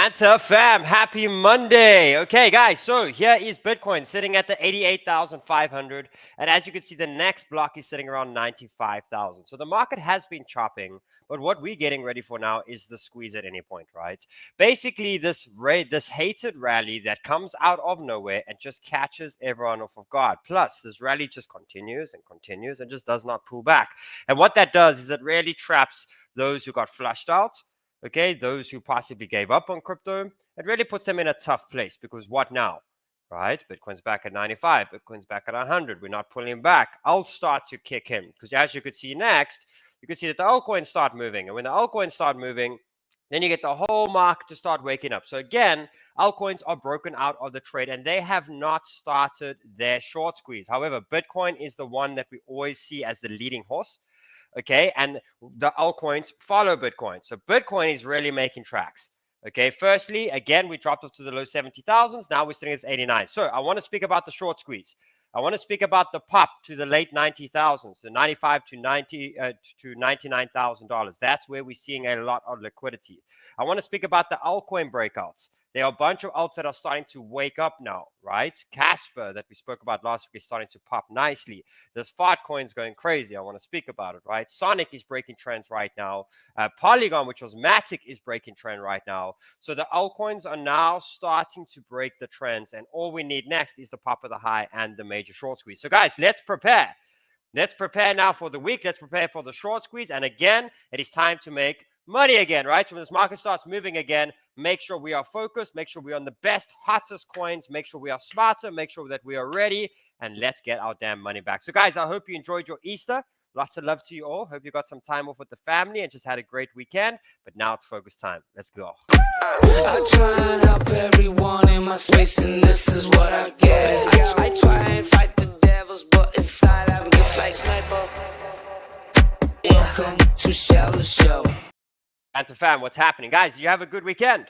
Banter fam, happy Monday. Okay, guys, so here is Bitcoin sitting at the 88,500. And as you can see, the next block is sitting around 95,000. So the market has been chopping, but what we're getting ready for now is the squeeze at any point, right? Basically, this hated rally that comes out of nowhere and just catches everyone off of guard. Plus, this rally just continues and continues and just does not pull back. And what that does is it really traps those who got flushed out. Okay, those who possibly gave up on crypto, it really puts them in a tough place because what now, right? Bitcoin's back at 95, Bitcoin's back at 100. We're not pulling back. Alts start to kick in because as you could see next, you can see that the altcoins start moving. And when the altcoins start moving, then you get the whole market to start waking up. So again, altcoins are broken out of the trade and they have not started their short squeeze. However, Bitcoin is the one that we always see as the leading horse. Okay, and the altcoins follow Bitcoin. So Bitcoin is really making tracks. Okay, firstly, again, we dropped up to the low 70,000s. Now we're sitting at 89. So I want to speak about the short squeeze. I want to speak about the pop to the late 90,000s, the 95 to 90 to $99,000. That's where we're seeing a lot of liquidity. I want to speak about the altcoin breakouts. There are a bunch of alts that are starting to wake up now, right? Casper that we spoke about last week is starting to pop nicely. This fart coin's going crazy. I want to speak about it, right? Sonic is breaking trends right now. Polygon, which was Matic, is breaking trend right now. So the altcoins are now starting to break the trends. And all we need next is the pop of the high and the major short squeeze. So guys, let's prepare. Let's prepare now for the week. Let's prepare for the short squeeze. And again, it is time to make money again, right? So when this market starts moving again, make sure we are focused, make sure we're on the best, hottest coins, make sure we are smarter, make sure that we are ready, and let's get our damn money back. So guys, I hope you enjoyed your Easter. Lots of love to you all. Hope you got some time off with the family and just had a great weekend. But now it's focus time. Let's go. I try and help everyone in my space, and this is what I get. I try and fight the devils, but inside I'm just like sniper. Welcome to Sheldon Show. And to fam, what's happening? Guys, did you have a good weekend?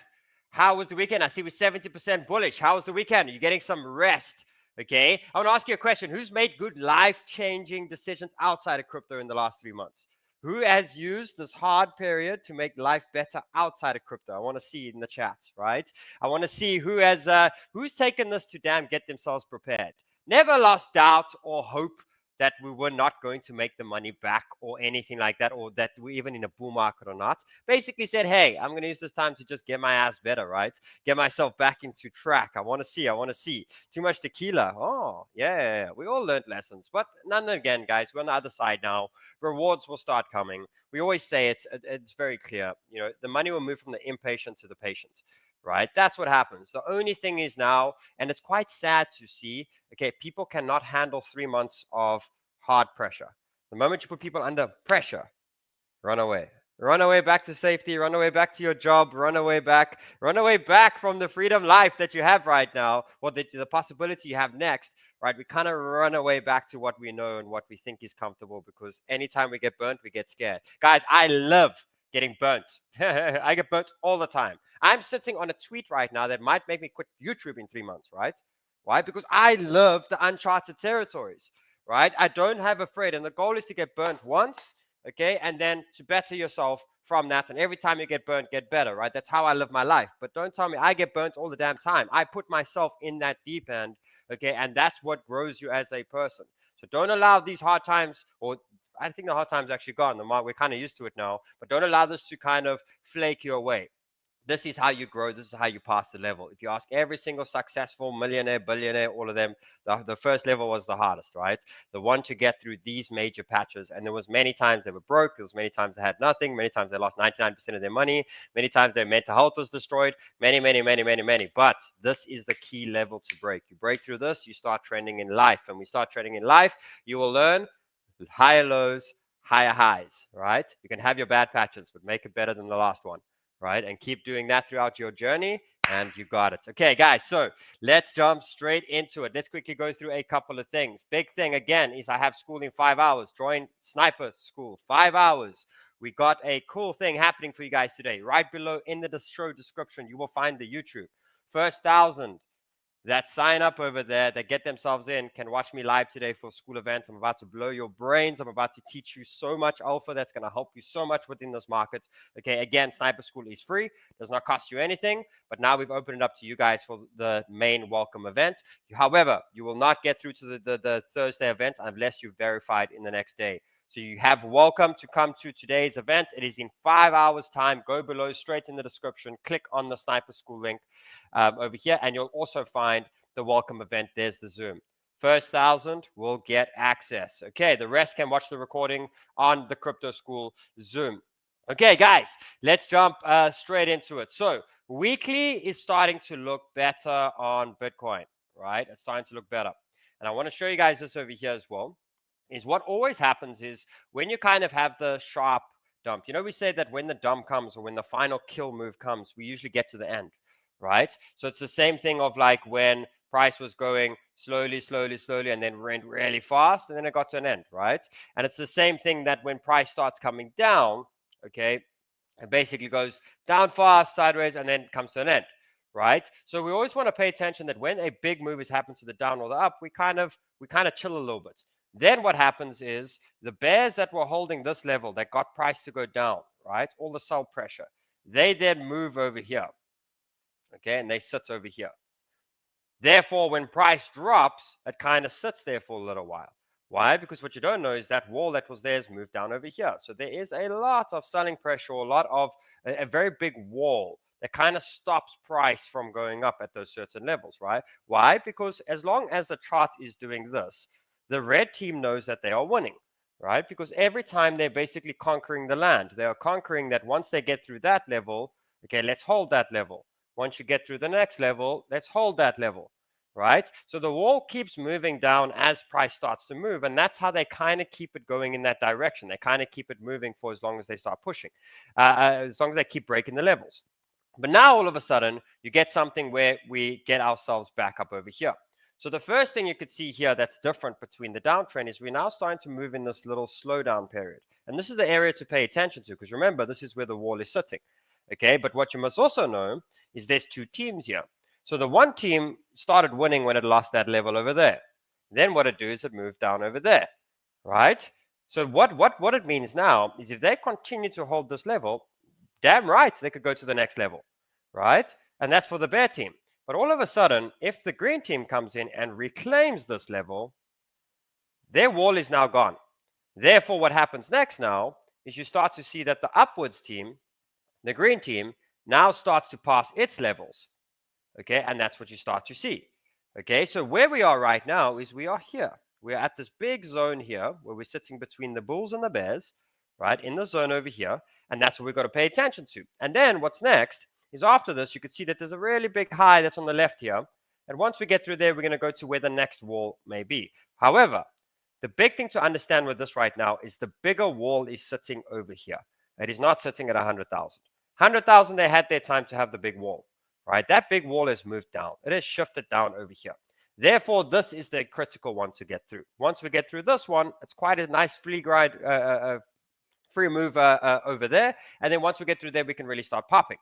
How was the weekend? I see we're 70% bullish. How was the weekend? Are you getting some rest? Okay. I want to ask you a question. Who's made good life-changing decisions outside of crypto in the last 3 months? Who has used this hard period to make life better outside of crypto? I want to see it in the chat, right? I want to see who has who's taken this to damn get themselves prepared. Never lost doubt or hope that we were not going to make the money back or anything like that, or that we're even in a bull market or not. Basically said, hey, I'm going to use this time to just get my ass better, right? Get myself back into track. I want to see. Too much tequila. Oh, yeah. We all learned lessons. But none again, guys, we're on the other side now. Rewards will start coming. We always say it's very clear. You know, the money will move from the impatient to the patient. Right? That's what happens. The only thing is now, and it's quite sad to see, okay, people cannot handle 3 months of hard pressure. The moment you put people under pressure, run away. Run away back to safety, run away back to your job, run away back from the freedom life that you have right now, or the possibility you have next, right? We kind of run away back to what we know and what we think is comfortable, because anytime we get burnt, we get scared. Guys, I love getting burnt. I get burnt all the time. I'm sitting on a tweet right now that might make me quit YouTube in 3 months, right? Why? Because I love the uncharted territories, right? I don't have afraid. And the goal is to get burnt once, okay? And then to better yourself from that. And every time you get burnt, get better, right? That's how I live my life. But don't tell me I get burnt all the damn time. I put myself in that deep end, okay? And that's what grows you as a person. So don't allow these hard times, or I think the hard times actually gone. We're kind of used to it now. But don't allow this to kind of flake you away. This is how you grow. This is how you pass the level. If you ask every single successful millionaire, billionaire, all of them, the first level was the hardest, right? The one to get through these major patches. And there was many times they were broke. There was many times they had nothing. Many times they lost 99% of their money. Many times their mental health was destroyed. Many. But this is the key level to break. You break through this, you start trending in life. And we start trending in life, you will learn higher lows, higher highs, right? You can have your bad patches, but make it better than the last one. Right? And keep doing that throughout your journey, and you got it. Okay, guys, so let's jump straight into it. Let's quickly go through a couple of things. Big thing, again, is I have school in 5 hours. Join Sniper School, 5 hours. We got a cool thing happening for you guys today. Right below in the show description, you will find the YouTube. First 1,000 that sign up over there, that get themselves in, can watch me live today for school events. I'm about to blow your brains. I'm about to teach you so much alpha that's going to help you so much within this market. Okay, again, Sniper School is free, does not cost you anything, but now we've opened it up to you guys for the main welcome event. However, you will not get through to the Thursday event unless you've verified in the next day. So you have welcome to come to today's event. It is in 5 hours time. Go below, straight in the description, click on the Sniper School link over here, and you'll also find the welcome event. There's the Zoom. First 1,000 will get access. Okay, the rest can watch the recording on the Crypto School Zoom. Okay, guys, let's jump straight into it. So weekly is starting to look better on Bitcoin, right? It's starting to look better. And I want to show you guys this over here as well. Is what always happens is when you kind of have the sharp dump, you know, we say that when the dump comes or when the final kill move comes, we usually get to the end, right? So it's the same thing of like when price was going slowly, and then went really fast, and then it got to an end, right? And it's the same thing that when price starts coming down, okay, it basically goes down fast, sideways, and then comes to an end, right? So we always want to pay attention that when a big move has happened to the down or the up, we kind of chill a little bit. Then what happens is the bears that were holding this level, that got price to go down, right? All the sell pressure, they then move over here, okay? And they sit over here. Therefore, when price drops, it kind of sits there for a little while. Why? Because what you don't know is that wall that was there has moved down over here. So there is a lot of selling pressure, a lot of a very big wall that kind of stops price from going up at those certain levels, right? Why? Because as long as the chart is doing this, the red team knows that they are winning, right? Because every time they're basically conquering the land, they are conquering that once they get through that level, okay, let's hold that level. Once you get through the next level, let's hold that level, right? So the wall keeps moving down as price starts to move, and that's how they kind of keep it going in that direction. They kind of keep it moving for as long as they start pushing, as long as they keep breaking the levels. But now all of a sudden, you get something where we get ourselves back up over here. So the first thing you could see here that's different between the downtrend is we're now starting to move in this little slowdown period. And this is the area to pay attention to, because remember, this is where the wall is sitting. Okay, but what you must also know is there's two teams here. So the one team started winning when it lost that level over there. Then what it do is it moved down over there, right? So what it means now is if they continue to hold this level, damn right, they could go to the next level, right? And that's for the bear team. But all of a sudden, if the green team comes in and reclaims this level, their wall is now gone. Therefore, what happens next now is you start to see that the upwards team, the green team, now starts to pass its levels. Okay, and that's what you start to see. Okay, so where we are right now is we are here. We're at this big zone here where we're sitting between the bulls and the bears, right, in the zone over here. And that's what we've got to pay attention to. And then what's next is after this, you can see that there's a really big high that's on the left here. And once we get through there, we're going to go to where the next wall may be. However, the big thing to understand with this right now is the bigger wall is sitting over here. It is not sitting at 100,000. 100,000, they had their time to have the big wall, right? That big wall has moved down. It has shifted down over here. Therefore, this is the critical one to get through. Once we get through this one, it's quite a nice free move over there. And then once we get through there, we can really start popping.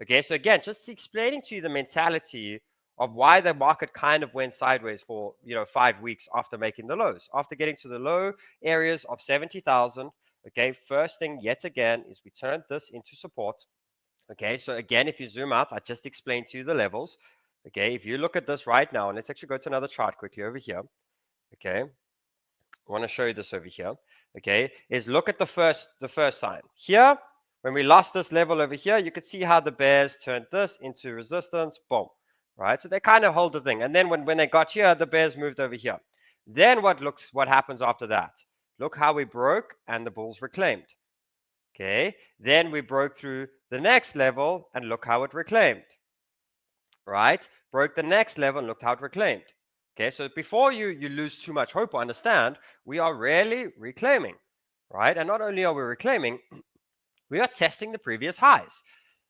Okay, so again, just explaining to you the mentality of why the market kind of went sideways for 5 weeks after making the lows, after getting to the low areas of 70,000. Okay, first thing yet again is we turned this into support. Okay, so again, if you zoom out, I just explained to you the levels. Okay, if you look at this right now, and let's actually go to another chart quickly over here. Okay, I want to show you this over here. Okay, is look at the first sign here. When we lost this level over here, you could see how the bears turned this into resistance. Boom, right? So they kind of hold the thing. And then when they got here, the bears moved over here. Then what happens after that? Look how we broke and the bulls reclaimed. Okay, then we broke through the next level and look how it reclaimed. Right? Broke the next level and look how it reclaimed. Okay, so before you lose too much hope or understand, we are really reclaiming, right? And not only are we reclaiming, we are testing the previous highs.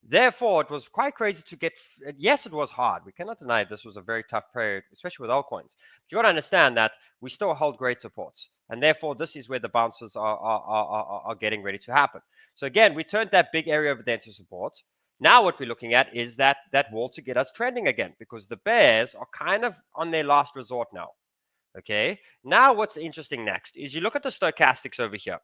Therefore, it was quite crazy to get, yes, it was hard. We cannot deny this was a very tough period, especially with altcoins. But you got to understand that we still hold great supports. And therefore, this is where the bounces are getting ready to happen. So again, we turned that big area over there into support. Now what we're looking at is that wall to get us trending again, because the bears are kind of on their last resort now. Okay, now what's interesting next is you look at the stochastics over here.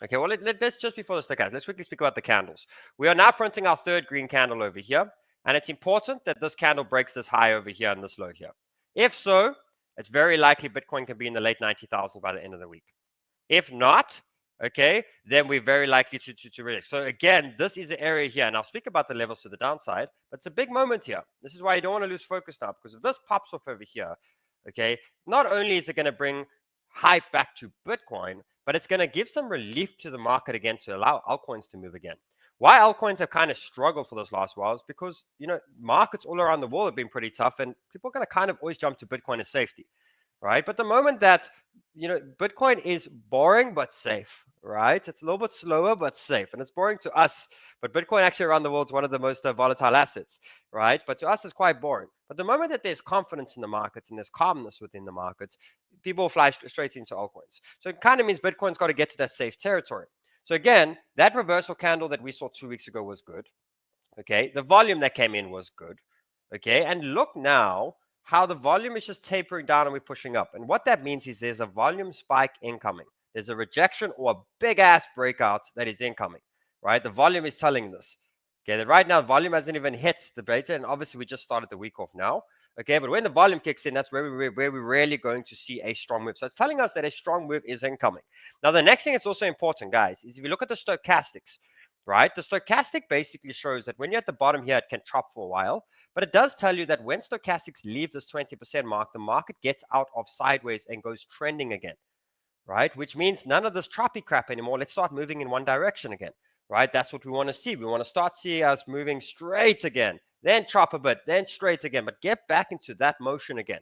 Okay, well, let's just before the stochastics, let's quickly speak about the candles. We are now printing our third green candle over here, and it's important that this candle breaks this high over here and this low here. If so, it's very likely Bitcoin can be in the late 90,000 by the end of the week. If not, okay, then we're very likely to reject. So again, this is an area here, and I'll speak about the levels to the downside, but it's a big moment here. This is why you don't want to lose focus now, because if this pops off over here, okay, not only is it going to bring hype back to Bitcoin, but it's going to give some relief to the market again to allow altcoins to move again. Why altcoins have kind of struggled for those last while is because, you know, markets all around the world have been pretty tough, and people are going to kind of always jump to Bitcoin as safety, right? But the moment that, you know, Bitcoin is boring but safe, right? It's a little bit slower but safe, and it's boring to us. But Bitcoin actually around the world is one of the most volatile assets, right? But to us, it's quite boring. But the moment that there's confidence in the markets and there's calmness within the markets, people fly straight into altcoins. So it kind of means Bitcoin's got to get to that safe territory. So again, that reversal candle that we saw 2 weeks ago was good. Okay, the volume that came in was good. Okay, and look now how the volume is just tapering down and we're pushing up. And what that means is there's a volume spike incoming. There's a rejection or a big ass breakout that is incoming, right? The volume is telling this. Okay, that right now volume hasn't even hit the beta, and obviously we just started the week off now. Okay, but when the volume kicks in, that's where we're really going to see a strong move. So it's telling us that a strong move is incoming. Now, the next thing that's also important, guys, is if you look at the stochastics, right? The stochastic basically shows that when you're at the bottom here, it can chop for a while. But it does tell you that when stochastics leaves this 20% mark, the market gets out of sideways and goes trending again, right? Which means none of this choppy crap anymore. Let's start moving in one direction again, right? That's what we want to see. We want to start seeing us moving straight again, then chop a bit, then straight again, but get back into that motion again,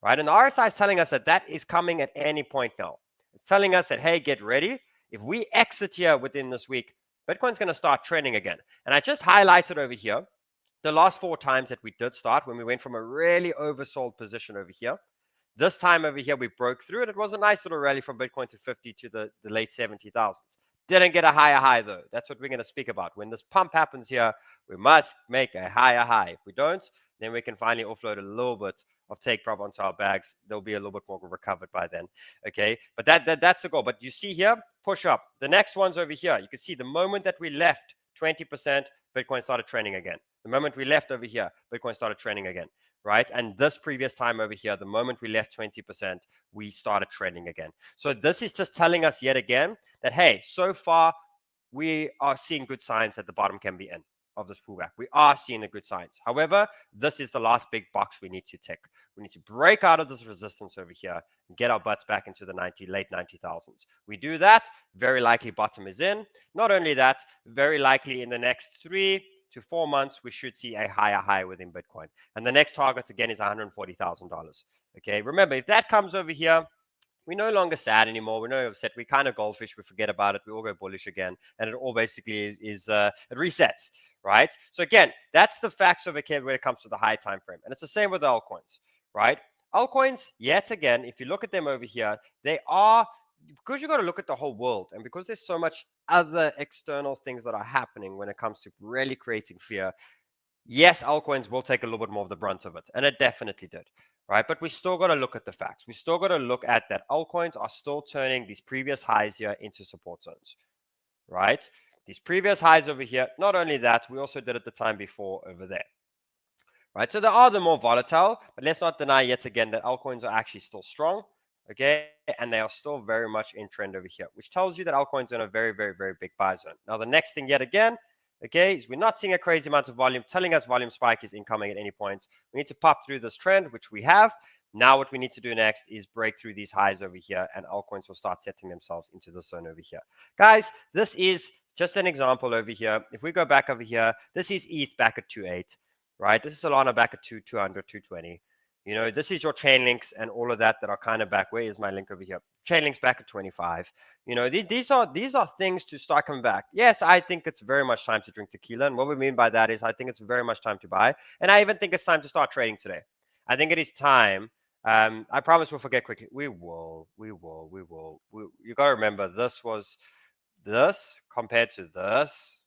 right? And the RSI is telling us that that is coming at any point now. It's telling us that, hey, get ready. If we exit here within this week, Bitcoin's going to start trending again. And I just highlighted over here the last 4 times that we did start when we went from a really oversold position over here. This time over here, we broke through it. It was a nice little rally from Bitcoin to 50 to the late 70,000s. Didn't get a higher high, though. That's what we're going to speak about. When this pump happens here, we must make a higher high. If we don't, then we can finally offload a little bit of take prop onto our bags. They'll be a little bit more recovered by then. Okay, but that's the goal. But you see here, push up. The next one's over here. You can see the moment that we left 20%, Bitcoin started trending again. The moment we left over here, Bitcoin started trending again, right? And this previous time over here, the moment we left 20%, we started trending again. So this is just telling us yet again that, hey, so far we are seeing good signs that the bottom can be in of this pullback. We are seeing the good signs. However, this is the last big box we need to tick. We need to break out of this resistance over here and get our butts back into the late 90,000s. We do that, very likely bottom is in. Not only that, very likely in the next 3 to 4 months, we should see a higher high within Bitcoin. And the next target again is $140,000. Okay, remember, if that comes over here, we're no longer sad anymore. We're no upset. We kind of goldfish. We forget about it. We all go bullish again. And it all basically is it resets, right? So again, that's the facts over here when it comes to the high time frame. And it's the same with the altcoins, right? Altcoins, yet again, if you look at them over here, they are, because you got to look at the whole world, and because there's so much other external things that are happening when it comes to really creating fear, yes, altcoins will take a little bit more of the brunt of it. And it definitely did. Right, but we still got to look at the facts. We still got to look at that altcoins are still turning these previous highs here into support zones, right? These previous highs over here. Not only that, we also did it the time before over there, right? So they are the more volatile, but let's not deny yet again that altcoins are actually still strong, okay? And they are still very much in trend over here, which tells you that altcoins are in a very, very, very big buy zone. Now, the next thing yet again, okay, is we're not seeing a crazy amount of volume telling us volume spike is incoming at any point. We need to pop through this trend, which we have. Now what we need to do next is break through these highs over here, and altcoins will start setting themselves into the zone over here. Guys, this is just an example over here. If we go back over here, this is ETH back at 2.8, right? This is Solana back at 200, 220. You know, this is your chain links and all of that are kind of back. Where is my link over here? Chain links back at 25. You know, these are things to start coming back. Yes, I think it's very much time to drink tequila. And what we mean by that is I think it's very much time to buy. And I even think it's time to start trading today. I think it is time. I promise we'll forget quickly. We will. You got to remember, this was this compared to this.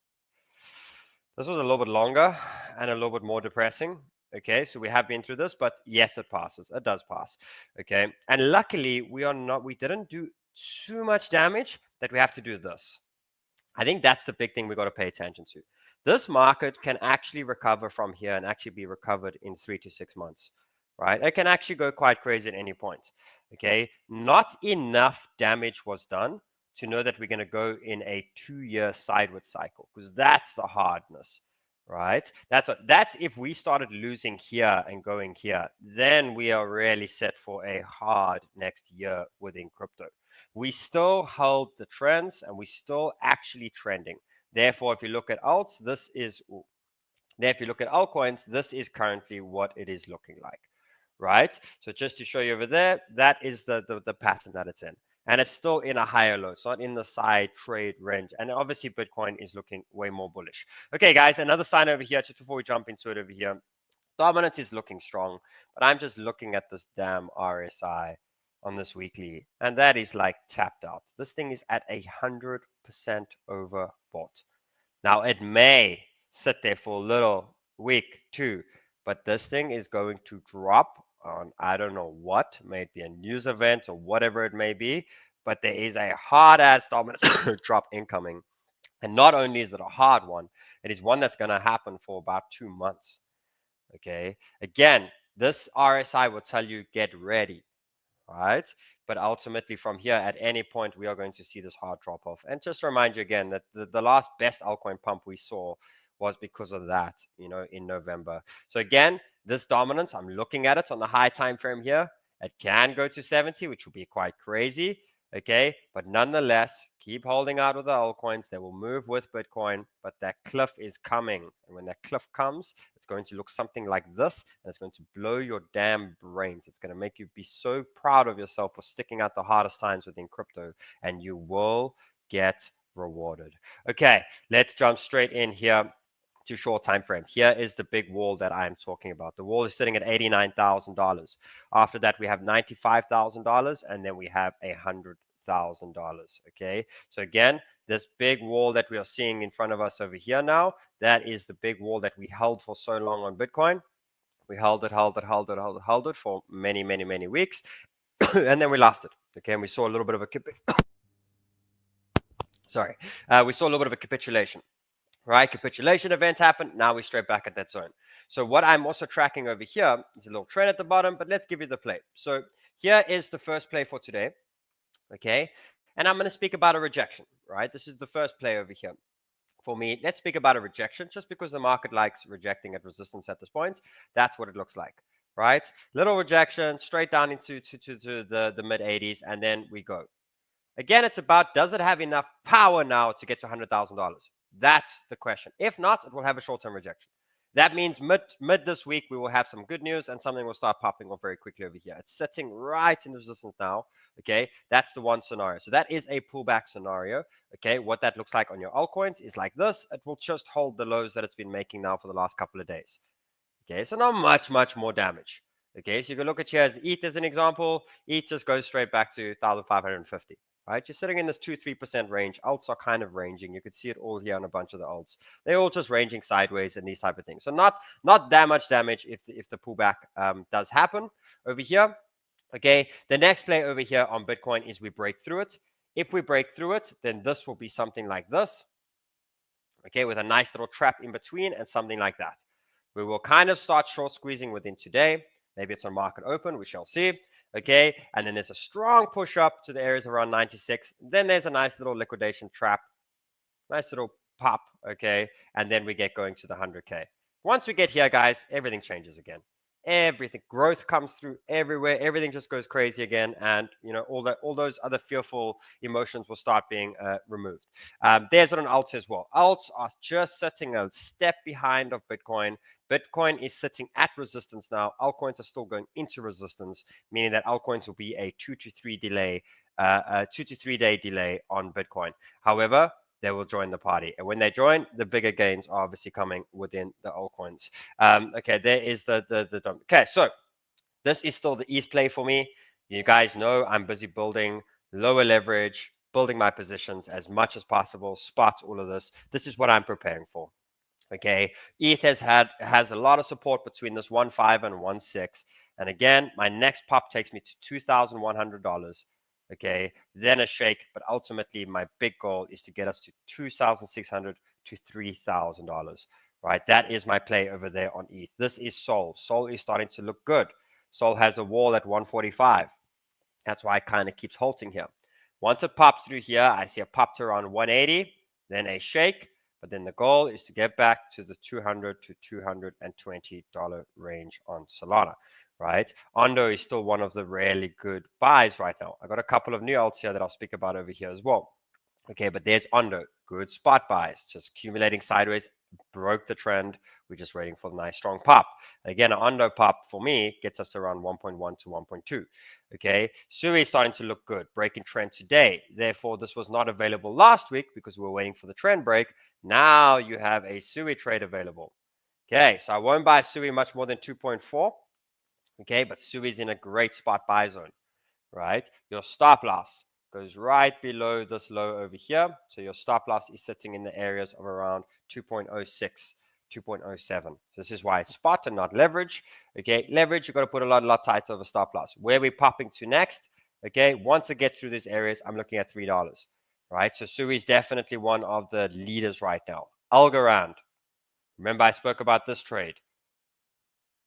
This was a little bit longer and a little bit more depressing. Okay, so we have been through this, but yes, it passes. It does pass. Okay, and luckily we didn't do too much damage that we have to do this. I think that's the big thing we got to pay attention to. This market can actually recover from here and actually be recovered in 3 to 6 months, right? It can actually go quite crazy at any point. Okay, not enough damage was done to know that we're going to go in a 2-year sideways cycle, because that's the hardness, right? That's if we started losing here and going here, then we are really set for a hard next year within crypto. We still hold the trends and we still actually trending. Therefore, if you look at alts, this is if you look at altcoins, this is currently what it is looking like, right? So just to show you over there, that is the pattern that it's in. And it's still in a higher low. It's not in the side trade range. And obviously, Bitcoin is looking way more bullish. Okay, guys, another sign over here, just before we jump into it over here. Dominance is looking strong, but I'm just looking at this damn RSI on this weekly, and that is like tapped out. This thing is at 100% overbought. Now, it may sit there for a little week, too, but this thing is going to drop on I don't know what, maybe a news event or whatever it may be, but there is a hard ass dominance drop incoming. And not only is it a hard one, it is one that's going to happen for about 2 months. Okay, again, this RSI will tell you get ready, right? But ultimately from here, at any point, we are going to see this hard drop off. And just to remind you again that the last best altcoin pump we saw was because of that, in November. So again, this dominance, I'm looking at it on the high time frame here. It can go to 70, which will be quite crazy. Okay, but nonetheless, keep holding out with the altcoins. They will move with Bitcoin, but that cliff is coming. And when that cliff comes, it's going to look something like this, and it's going to blow your damn brains. It's going to make you be so proud of yourself for sticking out the hardest times within crypto, and you will get rewarded. Okay, let's jump straight in here to short time frame. Here is the big wall that I'm talking about. The wall is sitting at $89,000. After that, we have $95,000, and then we have $100,000. Okay, so again, this big wall that we are seeing in front of us over here now, that is the big wall that we held for so long on Bitcoin. We held it for many, many, many weeks, and then we lost it. Okay, and we saw a little bit of a we saw a little bit of a capitulation. Right, capitulation events happen. Now we're straight back at that zone. So what I'm also tracking over here is a little trend at the bottom, but let's give you the play. So here is the first play for today. Okay, and I'm going to speak about a rejection. Right, this is the first play over here. For me, let's speak about a rejection, just because the market likes rejecting at resistance at this point. That's what it looks like. Right, little rejection straight down into the mid 80s, and then we go. Again, it's about, does it have enough power now to get to $100,000? That's the question. If not, it will have a short-term rejection. That means mid this week, we will have some good news and something will start popping off very quickly over here. It's sitting right in the resistance now. Okay, that's the one scenario. So that is a pullback scenario. Okay, what that looks like on your altcoins is like this. It will just hold the lows that it's been making now for the last couple of days. Okay, so not much more damage. Okay, so you can look at here as ETH as an example. ETH just goes straight back to 1,550. Right, you're sitting in this 2-3% range. Alts are kind of ranging. You could see it all here on a bunch of the alts. They're all just ranging sideways and these type of things. So not that much damage if the pullback does happen over here. Okay, the next play over here on Bitcoin is we break through it. If we break through it, then this will be something like this. Okay, with a nice little trap in between and something like that. We will kind of start short squeezing within today. Maybe it's on market open. We shall see. Okay, and then there's a strong push up to the areas around 96. Then there's a nice little liquidation trap, nice little pop. Okay, and then we get going to the 100K. Once we get here, guys, everything changes again. Everything, growth comes through everywhere. Everything just goes crazy again, and all those other fearful emotions will start being removed. There's an alts as well. Alts are just sitting a step behind of Bitcoin. Bitcoin is sitting at resistance now. Altcoins are still going into resistance, meaning that altcoins will be a 2 to 3 day delay on Bitcoin. However, they will join the party. And when they join, the bigger gains are obviously coming within the altcoins. Okay, there is okay, so this is still the ETH play for me. You guys know I'm busy building lower leverage, building my positions as much as possible, spots, all of this. This is what I'm preparing for. Okay, ETH has a lot of support between this 1.5 and 1.6. And again, my next pop takes me to $2,100. Okay, then a shake, but ultimately my big goal is to get us to $2,600 to $3,000. Right, that is my play over there on ETH. This is Sol. Sol is starting to look good. Sol has a wall at 145. That's why it kind of keeps halting here. Once it pops through here, I see a pop to around 180, then a shake. But then the goal is to get back to the $200 to $220 range on Solana, right? Ondo is still one of the really good buys right now. I got a couple of new alts here that I'll speak about over here as well. Okay, but there's Ondo, good spot buys, just accumulating sideways, broke the trend. We're just waiting for a nice strong pop. Again, an Ondo pop for me gets us to around 1.1 to 1.2. Okay, Sui is starting to look good, breaking trend today. Therefore, this was not available last week because we were waiting for the trend break. Now you have a Sui trade available. Okay, so I won't buy Sui much more than 2.4. Okay, but Sui is in a great spot buy zone, right? Your stop loss goes right below this low over here. So your stop loss is sitting in the areas of around 2.06, 2.07. So this is why it's spot and not leverage. Okay, leverage, you've got to put a lot tighter of a stop loss. Where we're popping to next, okay, once it gets through these areas, I'm looking at $3. Right, so Sui is definitely one of the leaders right now. Algorand, remember I spoke about this trade.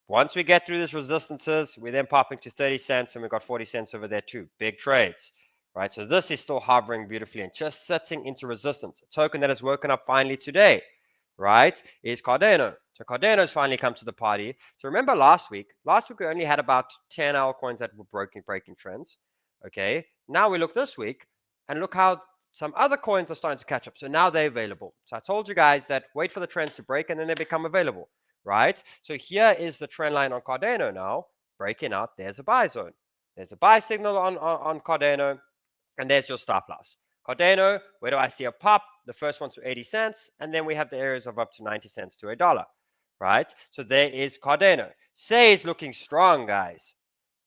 Once we get through these resistances, we're then popping to 30 cents, and we've got 40 cents over there too. Big trades, right? So this is still hovering beautifully and just sitting into resistance. A token that has woken up finally today, right, is Cardano. So Cardano's finally come to the party. So remember last week we only had about 10 altcoins that were breaking trends. Okay, now we look this week and look how some other coins are starting to catch up. So now they're available. So I told you guys that wait for the trends to break and then they become available, right? So here is the trend line on Cardano now, breaking out. There's a buy zone. There's a buy signal on Cardano, and there's your stop loss. Cardano, where do I see a pop? The first one to 80 cents, and then we have the areas of up to 90 cents to $1, right? So there is Cardano. Say is looking strong, guys.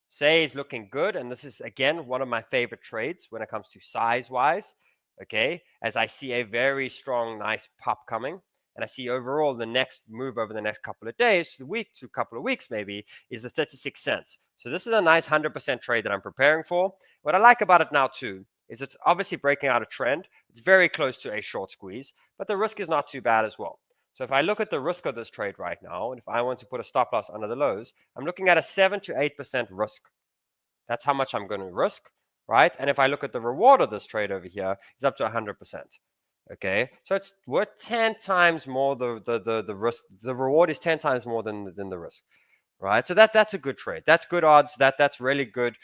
Say is looking good, and this is, again, one of my favorite trades when it comes to size-wise. Okay, as I see a very strong, nice pop coming, and I see overall the next move over the next couple of days, a couple of weeks maybe, is the 36 cents. So this is a nice 100% trade that I'm preparing for. What I like about it now too is it's obviously breaking out a trend. It's very close to a short squeeze, but the risk is not too bad as well. So if I look at the risk of this trade right now, and if I want to put a stop loss under the lows, I'm looking at a 7 to 8% risk. That's how much I'm going to risk. Right, and if I look at the reward of this trade over here, it's up to 100%. Okay, so it's worth 10 times more. The risk, the reward is 10 times more than the risk. Right, so that's a good trade. That's good odds. That's really good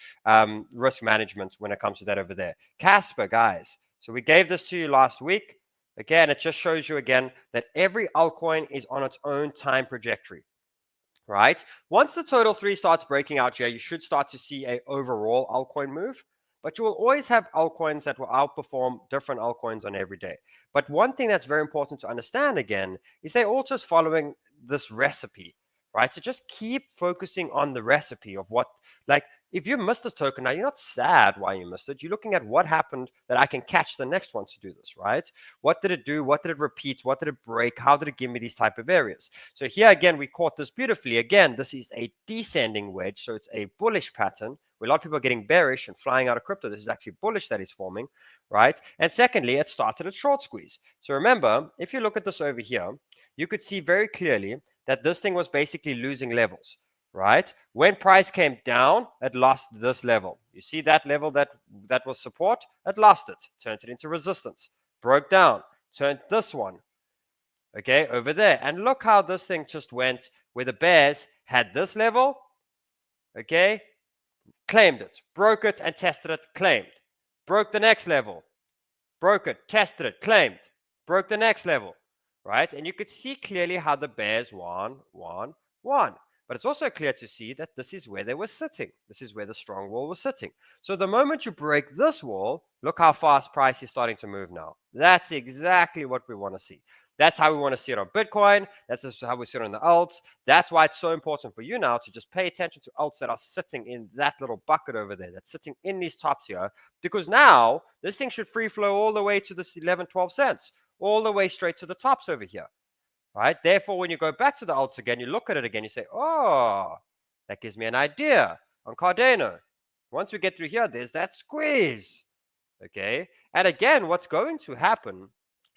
risk management when it comes to that over there. Casper, guys. So we gave this to you last week. Again, it just shows you again that every altcoin is on its own time trajectory. Right, once the total 3 starts breaking out here, you should start to see a overall altcoin move. But you will always have altcoins that will outperform different altcoins on every day. But one thing that's very important to understand again is they're all just following this recipe, right? So just keep focusing on the recipe of what, like, if you missed this token now, you're not sad why you missed it. You're looking at what happened that I can catch the next one to do this, right? What did it do? What did it repeat? What did it break? How did it give me these type of areas? So here again, we caught this beautifully. Again, this is a descending wedge. So it's a bullish pattern. A lot of people are getting bearish and flying out of crypto. This is actually bullish that is forming, right? And secondly, it started at short squeeze. So remember, if you look at this over here, you could see very clearly that this thing was basically losing levels, right? When price came down, it lost this level. You see that level that was support? It lost it, turned it into resistance, broke down, turned this one, okay, over there. And look how this thing just went where the bears had this level, okay, claimed it, broke it and tested it, claimed, broke the next level, broke it, tested it, claimed, broke the next level, right? And you could see clearly how the bears won. But it's also clear to see that this is where they were sitting. This is where the strong wall was sitting. So the moment you break this wall, look how fast price is starting to move now. That's exactly what we want to see. That's how we want to see it on Bitcoin. That's just how we see it on the alts. That's why it's so important for you now to just pay attention to alts that are sitting in that little bucket over there, that's sitting in these tops here, because now this thing should free flow all the way to this 11, 12 cents, all the way straight to the tops over here, right? Therefore, when you go back to the alts again, you look at it again, you say, oh, that gives me an idea on Cardano. Once we get through here, there's that squeeze, okay? And again, what's going to happen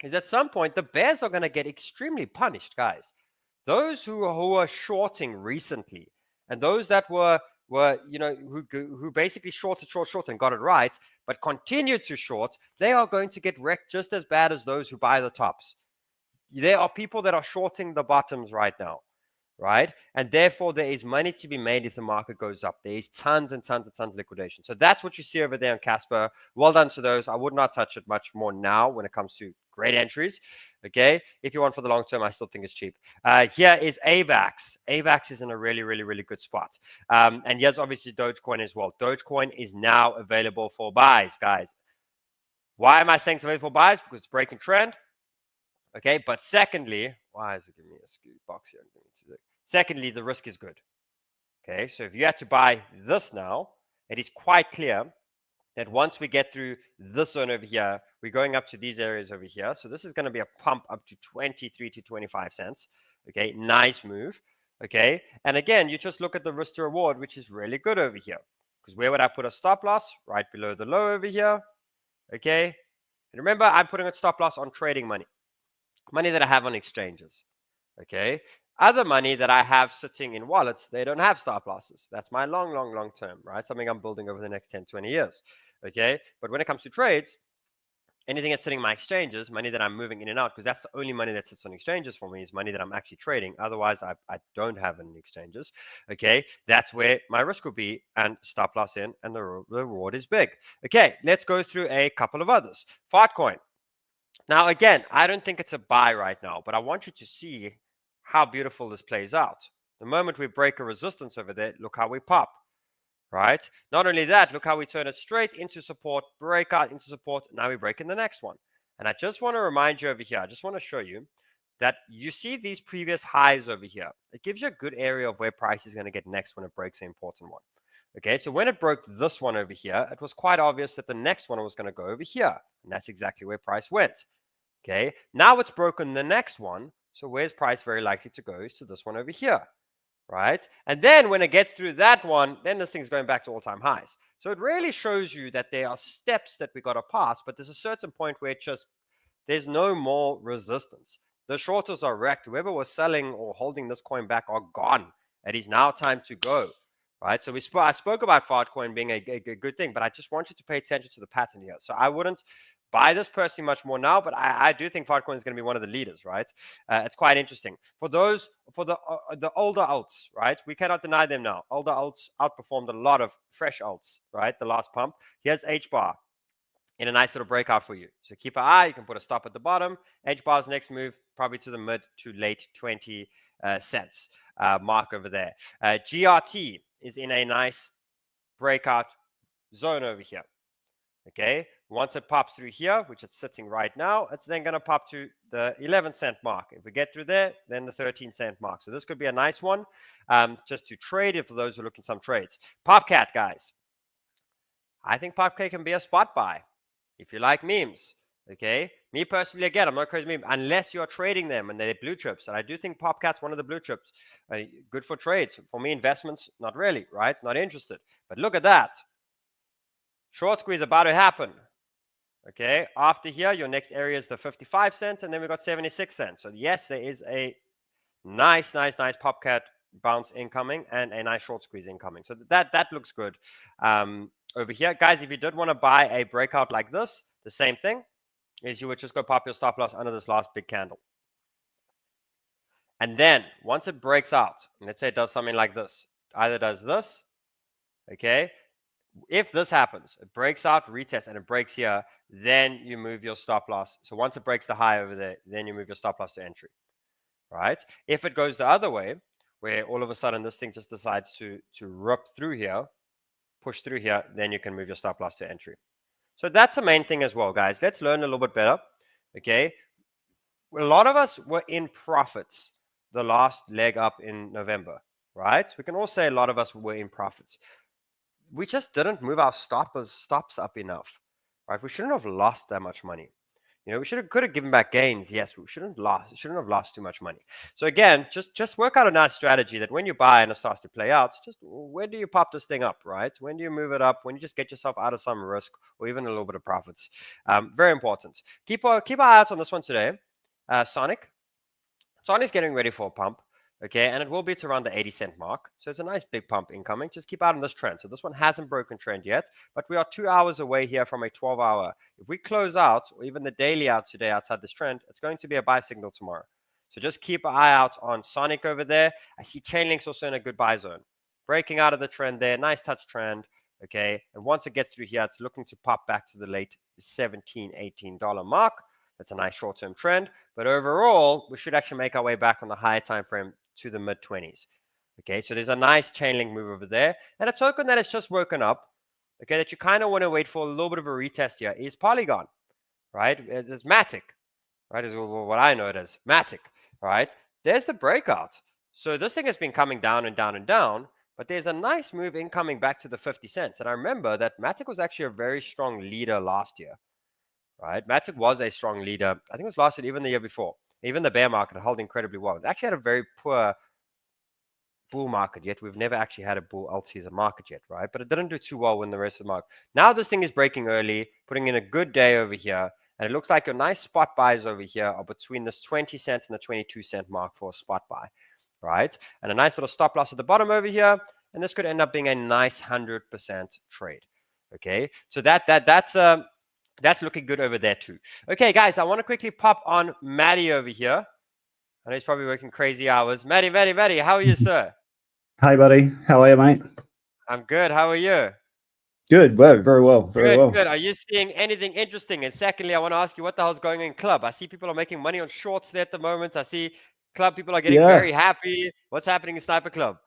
is at some point, the bears are going to get extremely punished, guys. Those who are shorting recently, and those that were who basically short and got it right, but continued to short, they are going to get wrecked just as bad as those who buy the tops. There are people that are shorting the bottoms right now, right? And therefore, there is money to be made if the market goes up. There is tons and tons and tons of liquidation. So that's what you see over there on Casper. Well done to those. I would not touch it much more now when it comes to great entries. Okay, if you want for the long term, I still think it's cheap. Here is AVAX. AVAX is in a really, really, really good spot. And here's obviously Dogecoin as well. Dogecoin is now available for buys, guys. Why am I saying it's available for buys? Because it's breaking trend. Okay, but secondly, why is it giving me a skew box here? Secondly, the risk is good. Okay, so if you had to buy this now, it is quite clear that once we get through this zone over here, we're going up to these areas over here. So this is going to be a pump up to 23 to 25 cents. Okay, nice move. Okay, and again, you just look at the risk to reward, which is really good over here. Because where would I put a stop loss? Right below the low over here. Okay, and remember, I'm putting a stop loss on trading money. Money that I have on exchanges. Okay, other money that I have sitting in wallets, they don't have stop losses. That's my long term, right? Something I'm building over the next 10, 20 years. Okay, but when it comes to trades, anything that's sitting in my exchanges, money that I'm moving in and out, because that's the only money that sits on exchanges for me, is money that I'm actually trading. Otherwise, I don't have any exchanges. Okay, that's where my risk will be, and stop loss in, and the reward is big. Okay, let's go through a couple of others. Fartcoin. Now, again, I don't think it's a buy right now, but I want you to see how beautiful this plays out. The moment we break a resistance over there, look how we pop, right? Not only that, look how we turn it straight into support, break out into support. Now we break in the next one. And I just want to remind you over here, I just want to show you that you see these previous highs over here. It gives you a good area of where price is going to get next when it breaks an important one. Okay, so when it broke this one over here, it was quite obvious that the next one was going to go over here. And that's exactly where price went. Okay, now it's broken the next one. So where's price very likely to go is to this one over here, right? And then when it gets through that one, then this thing's going back to all-time highs. So it really shows you that there are steps that we got to pass, but there's a certain point where there's no more resistance. The shorters are wrecked. Whoever was selling or holding this coin back are gone. It is now time to go. Right, so I spoke about Fartcoin being a good thing, but I just want you to pay attention to the pattern here. So I wouldn't buy this personally much more now, but I do think Fartcoin is going to be one of the leaders, right? It's quite interesting. For the older alts, right? We cannot deny them now. Older alts outperformed a lot of fresh alts, right? The last pump. Here's HBAR in a nice little breakout for you. So keep an eye. You can put a stop at the bottom. HBAR's next move probably to the mid to late 20 cents mark over there. GRT is in a nice breakout zone over here. Okay, once it pops through here, which it's sitting right now, it's then going to pop to the 11-cent mark. If we get through there, then the 13-cent mark. So this could be a nice one just to trade it for those who are looking some trades. PopCat, guys. I think PopCat can be a spot buy if you like memes. Okay, me personally, again, I'm not crazy meme unless you're trading them and they're blue chips. And I do think PopCat's one of the blue chips. Good for trades. For me, investments, not really, right? Not interested. But look at that. Short squeeze about to happen. Okay, after here, your next area is the 55 cents, and then we got 76 cents. So yes, there is a nice PopCat bounce incoming and a nice short squeeze incoming. So that looks good over here. Guys, if you did want to buy a breakout like this, the same thing is you would just go pop your stop loss under this last big candle. And then once it breaks out, and let's say it does something like this, either does this, okay, if this happens, it breaks out, retests, and it breaks here, then you move your stop loss. So once it breaks the high over there, then you move your stop loss to entry, right? If it goes the other way, where all of a sudden this thing just decides to rip through here, push through here, then you can move your stop loss to entry. So that's the main thing as well, guys. Let's learn a little bit better, okay? A lot of us were in profits the last leg up in November, right? We can all say a lot of us were in profits. We just didn't move our stops up enough, right? We shouldn't have lost that much money. You know, we could have given back gains. Yes, but we shouldn't have lost too much money. So again, just work out a nice strategy that when you buy and it starts to play out, just when do you pop this thing up, right? When do you move it up? When you just get yourself out of some risk or even a little bit of profits. Very important. Keep our eye out on this one today. Sonic. Sonic's getting ready for a pump. Okay, and it will be to around the 80 cent mark. So it's a nice big pump incoming. Just keep out on this trend. So this one hasn't broken trend yet, but we are 2 hours away here from a 12-hour. If we close out, or even the daily out today outside this trend, it's going to be a buy signal tomorrow. So just keep an eye out on Sonic over there. I see Chainlink's also in a good buy zone. Breaking out of the trend there. Nice touch trend. Okay, and once it gets through here, it's looking to pop back to the late $17, $18 mark. That's a nice short-term trend. But overall, we should actually make our way back on the higher time frame to the mid-20s. Okay, so there's a nice Chainlink move over there. And a token that has just woken up, okay, that you kind of want to wait for a little bit of a retest here is Polygon, right? It's 𝗦𝗃, right? Is what I know it as, 𝗦𝗃, right? There's the breakout. So this thing has been coming down and down and down, but there's a nice move incoming back to the 50 cents. And I remember that 𝗦𝗃 was actually a very strong leader last year, right? 𝗦𝗃 was a strong leader. I think it was last year, even the year before. Even the bear market held incredibly well. It actually had a very poor bull market yet. We've never actually had a bull Altcoin market yet, right? But it didn't do too well in the rest of the market. Now this thing is breaking early, putting in a good day over here. And it looks like your nice spot buys over here are between this 20 cents and the 22 cent mark for a spot buy, right? And a nice little stop loss at the bottom over here. And this could end up being a nice 100% trade, okay? So that's looking good over there too. Okay, guys, I want to quickly pop on Maddie over here. I know he's probably working crazy hours. Maddie, how are you, sir? Hey, buddy. How are you, mate? I'm good. How are you? Good. Well, very well. Very well. Good. Are you seeing anything interesting? And secondly, I want to ask you what the hell's going on in club. I see people are making money on shorts there at the moment. I see club people are getting very happy. What's happening in Sniper Club?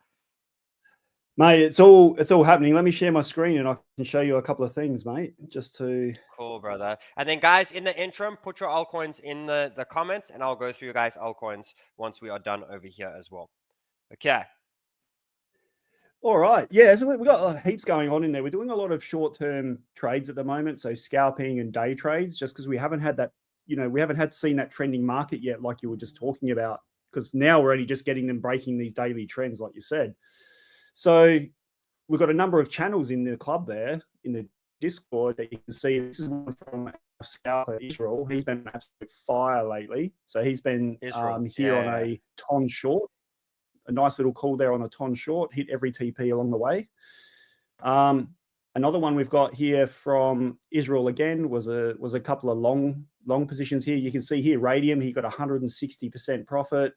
Mate, it's all happening. Let me share my screen and I can show you a couple of things, mate. Just to cool, brother. And then, guys, in the interim, put your altcoins in the comments, and I'll go through you guys' altcoins once we are done over here as well. Okay. All right. Yeah, so we've got heaps going on in there. We're doing a lot of short-term trades at the moment, so scalping and day trades, just because we haven't had that, we haven't seen that trending market yet, like you were just talking about, because now we're only just getting them breaking these daily trends, like you said. So we've got a number of channels in the club there in the Discord that you can see. This is one from our scalper, Israel. He's been an absolute fire lately. So he's been here on a ton short. A nice little call there on a ton short. Hit every TP along the way. Another one we've got here from Israel again was a couple of long positions here. You can see here Radium. He got 160% profit.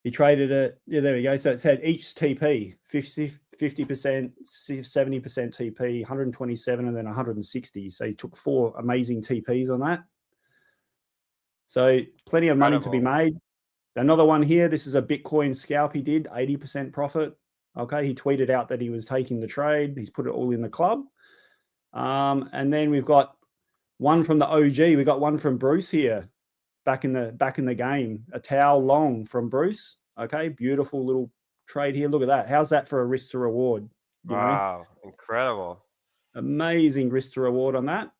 He traded it. Yeah, there we go. So it's had each TP 50%, 70% TP, 127, and then 160. So he took 4 amazing TPs on that. So plenty of money to be made. Another one here. This is a Bitcoin scalp. He did 80% profit. Okay, he tweeted out that he was taking the trade. He's put it all in the club. And then we've got one from the OG. We got one from Bruce here. Back in the game, a towel long from Bruce. Okay, beautiful little trade here. Look at that. How's that for a risk to reward? Wow, incredible. Amazing risk to reward on that.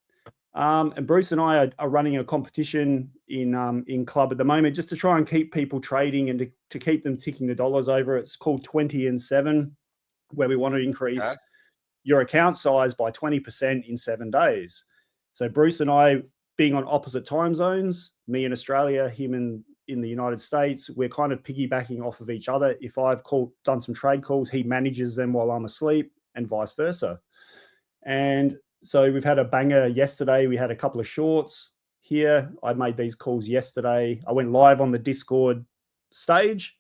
And Bruce and I are running a competition in club at the moment just to try and keep people trading and to keep them ticking the dollars over. It's called 20 and 7, where we want to increase your account size by 20% in 7 days. So Bruce and I, being on opposite time zones, me in Australia, him in the United States, we're kind of piggybacking off of each other. If I've done some trade calls, he manages them while I'm asleep and vice versa. And so we've had a banger yesterday. We had a couple of shorts here. I made these calls yesterday. I went live on the Discord stage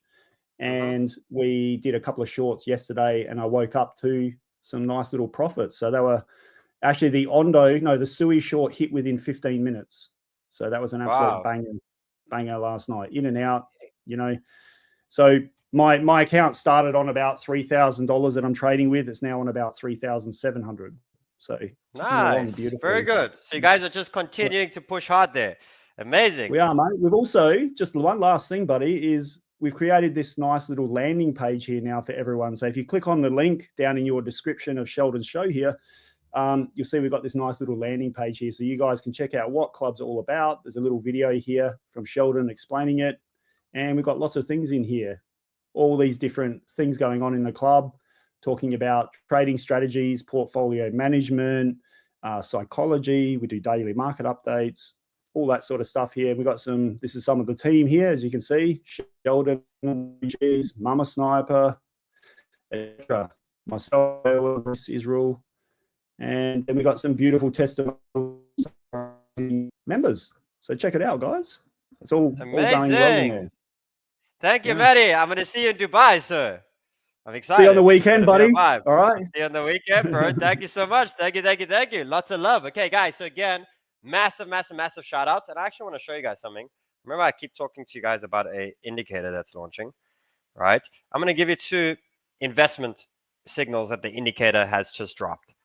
and we did a couple of shorts yesterday and I woke up to some nice little profits. So they were actually the Sui short hit within 15 minutes. So that was an absolute banger last night, in and out, So my account started on about $3,000 that I'm trading with. It's now on about 3,700. So nice, very good. So you guys are just continuing to push hard there. Amazing. We are, mate. We've also, just one last thing, buddy, is we've created this nice little landing page here now for everyone. So if you click on the link down in your description of Sheldon's show here, you'll see we've got this nice little landing page here. So you guys can check out what clubs are all about. There's a little video here from Sheldon explaining it. And we've got lots of things in here, all these different things going on in the club, talking about trading strategies, portfolio management, psychology. We do daily market updates, all that sort of stuff here. We've got some, this is some of the team here, as you can see, Sheldon, Mama Sniper, myself, Israel, and then we got some beautiful testimonials members. So check it out, guys. It's all going well in there. Thank you, Matty. I'm going to see you in Dubai, sir. I'm excited. See you on the weekend, buddy. All right. See you on the weekend, bro. Thank you so much. Thank you. Lots of love. Okay, guys. So again, massive shout outs. And I actually want to show you guys something. Remember, I keep talking to you guys about an indicator that's launching, right? I'm going to give you 2 investment signals that the indicator has just dropped,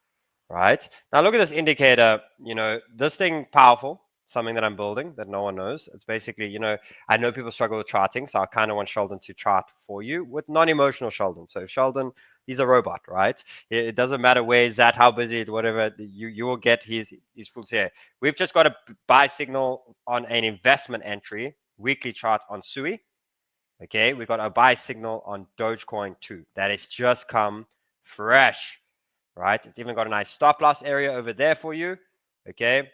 right? Now, look at this indicator. You know, this thing powerful. Something that I'm building that no one knows. It's basically, you know, I know people struggle with charting, so I kind of want Sheldon to chart for you with non-emotional Sheldon. So Sheldon, he's a robot, right? It doesn't matter where he's at, how busy, whatever, you will get his full tier. We've just got a buy signal on an investment entry, weekly chart on SUI. Okay, we've got a buy signal on Dogecoin too. That has just come fresh, right? It's even got a nice stop loss area over there for you. Okay.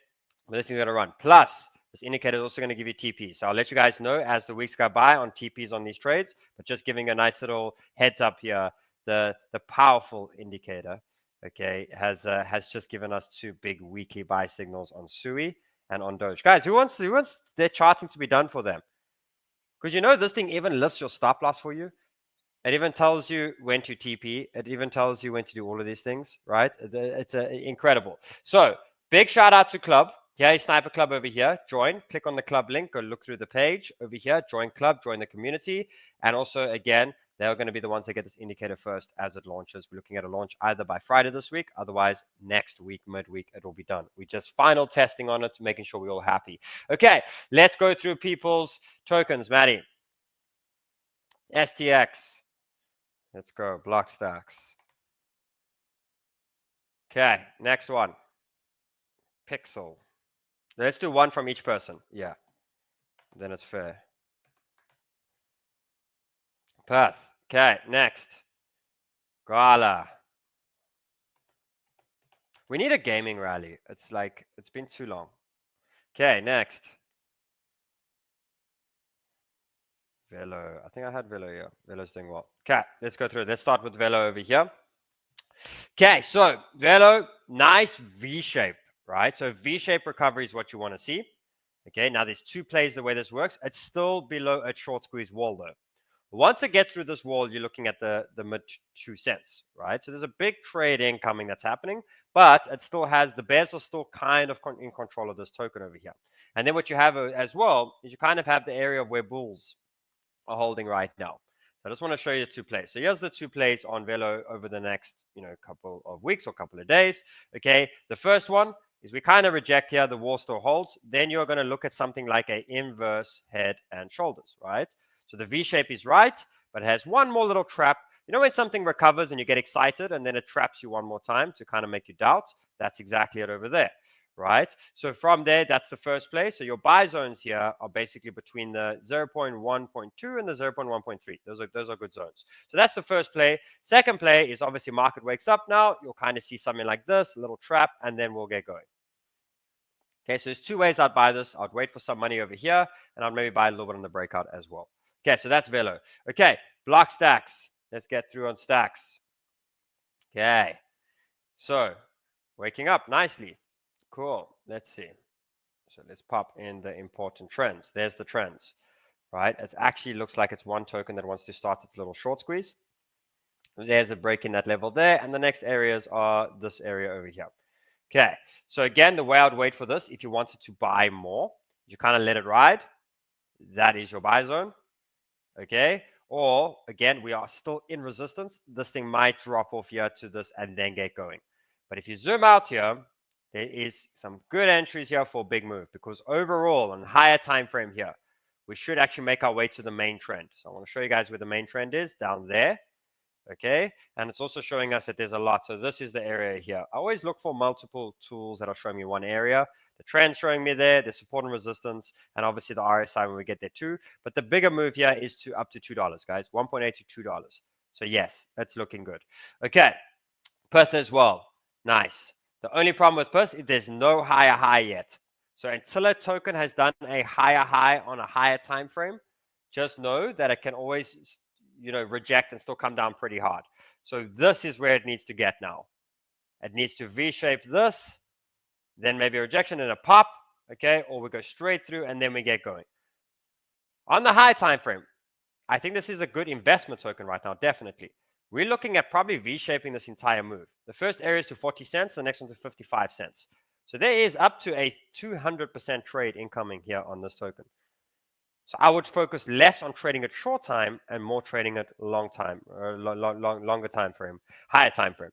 But this is going to run. Plus, this indicator is also going to give you TP. So I'll let you guys know as the weeks go by on TPs on these trades. But just giving a nice little heads up here, the powerful indicator, okay, has just given us 2 big weekly buy signals on SUI and on Doge. Guys, who wants their charting to be done for them? Because you know this thing even lifts your stop loss for you. It even tells you when to TP. It even tells you when to do all of these things, right? It's incredible. So big shout out to Club. Yeah, Sniper Club over here. Join. Click on the club link. Go look through the page over here. Join club. Join the community. And also, again, they're going to be the ones that get this indicator first as it launches. We're looking at a launch either by Friday this week. Otherwise, next week, midweek, it will be done. We just final testing on it, making sure we're all happy. Okay, let's go through people's tokens. Maddie. STX. Let's go. Block stacks. Okay, next one. Pixel. Let's do 1 from each person. Yeah. Then it's fair. Perth. Okay, next. Gala. We need a gaming rally. It's been too long. Okay, next. Velo. I think I had Velo here. Velo's doing well. Okay, let's go through it. Let's start with Velo over here. Okay, so Velo, nice V shape. Right, so V-shaped recovery is what you want to see. Okay, now there's 2 plays the way this works. It's still below a short squeeze wall though. Once it gets through this wall, you're looking at the mid 2 cents, right? So there's a big trade incoming that's happening, but it still has, the bears are still kind of in control of this token over here. And then what you have as well is you kind of have the area of where bulls are holding right now. So I just want to show you the 2 plays. So here's the 2 plays on Velo over the next, couple of weeks or couple of days. Okay, the first one is we kind of reject here, the wall still holds. Then you're going to look at something like an inverse head and shoulders, right? So the V shape is right, but it has one more little trap. You know when something recovers and you get excited and then it traps you one more time to kind of make you doubt? That's exactly it over there, right? So from there, that's the first play. So your buy zones here are basically between the 0.1.2 and the 0.1.3. Those are good zones. So that's the first play. Second play is obviously market wakes up now. You'll kind of see something like this, a little trap, and then we'll get going. Okay, so there's 2 ways I'd buy this. I'd wait for some money over here, and I'd maybe buy a little bit on the breakout as well. Okay, so that's Velo. Okay, block stacks. Let's get through on stacks. Okay, so waking up nicely. Cool. Let's see. So let's pop in the important trends. There's the trends, right? It actually looks like it's one token that wants to start its little short squeeze. There's a break in that level there, and the next areas are this area over here. Okay, so again, the way I would wait for this, if you wanted to buy more, you kind of let it ride. That is your buy zone. Okay, or again, we are still in resistance. This thing might drop off here to this and then get going. But if you zoom out here, there is some good entries here for a big move, because overall on higher time frame here, we should actually make our way to the main trend. So I want to show you guys where the main trend is down there. Okay, and it's also showing us that there's a lot. So this is the area here. I always look for multiple tools that are showing me one area. The trend's showing me there, the support and resistance, and obviously the RSI when we get there too. But the bigger move here is to up to $2, guys. 1.8 to $2. So yes, that's looking good. Okay, Perth as well. Nice. The only problem with Perth is there's no higher high yet. So until a token has done a higher high on a higher time frame, just know that it can always, reject and still come down pretty hard. So this is where it needs to get now. It needs to V-shape this, then maybe a rejection and a pop, okay? Or we go straight through and then we get going. On the high time frame, I think this is a good investment token right now, definitely. We're looking at probably V-shaping this entire move. The first area is to 40 cents, the next one to 55 cents. So there is up to a 200% trade incoming here on this token. So I would focus less on trading it short time and more trading it long time, or longer time frame, higher time frame.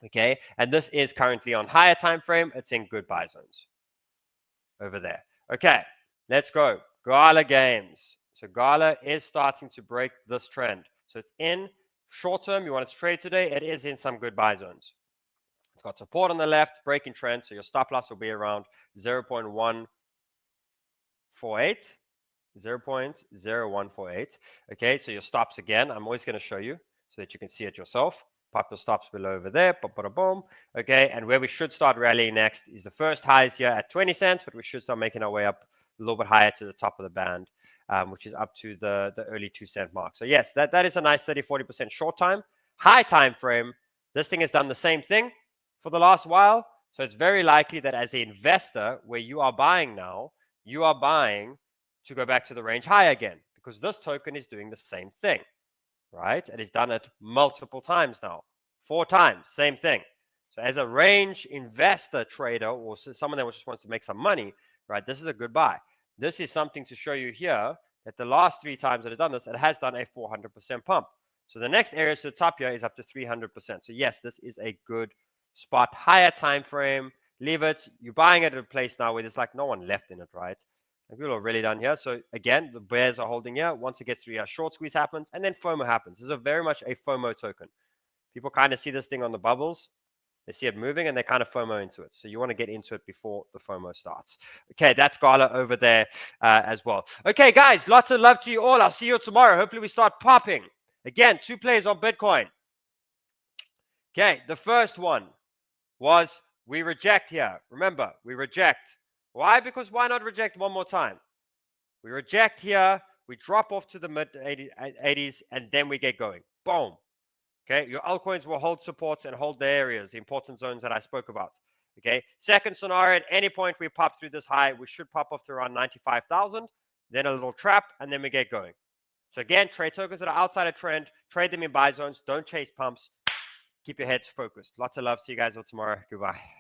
Okay, and this is currently on higher time frame. It's in good buy zones over there. Okay, let's go. 𝗏𝗏 games. So 𝗏𝗏 is starting to break this trend. So it's in short term. You want it to trade today. It is in some good buy zones. It's got support on the left, breaking trend. So your stop loss will be around 0.148. 0.0148. Okay, so your stops again, I'm always going to show you so that you can see it yourself. Pop your stops below over there. Boom. Okay, and where we should start rallying next is the first highs here at 20 cents, but we should start making our way up a little bit higher to the top of the band, which is up to the early 2-cent mark. So yes, that is a nice 30-40% short time. High time frame, this thing has done the same thing for the last while. So it's very likely that as an investor, where you are buying now, you are buying to go back to the range high again, because this token is doing the same thing, right? It has done it multiple times now, 4 times, same thing. So as a range investor trader or someone that just wants to make some money, right, this is a good buy. This is something to show you here that the last 3 times that it's done this, it has done a 400% pump. So the next area to the top here is up to 300%. So yes, this is a good spot, higher time frame. Leave it. You're buying it at a place now where there's like no one left in it, right? People are really done here. So again, the bears are holding here. Once it gets through here, short squeeze happens, and then FOMO happens. This is very much a FOMO token. People kind of see this thing on the bubbles. They see it moving, and they kind of FOMO into it. So you want to get into it before the FOMO starts. Okay, that's 𝗏𝗏 over there as well. Okay, guys, lots of love to you all. I'll see you tomorrow. Hopefully we start popping. Again, 2 plays on Bitcoin. Okay, the first one was we reject here. Remember, we reject. Why? Because why not reject one more time? We reject here, we drop off to the mid 80s, and then we get going. Boom. Okay, your altcoins will hold supports and hold the areas, the important zones that I spoke about. Okay, second scenario, at any point we pop through this high, we should pop off to around 95,000, then a little trap, and then we get going. So again, trade tokens that are outside of trend, trade them in buy zones, don't chase pumps, keep your heads focused. Lots of love. See you guys all tomorrow. Goodbye.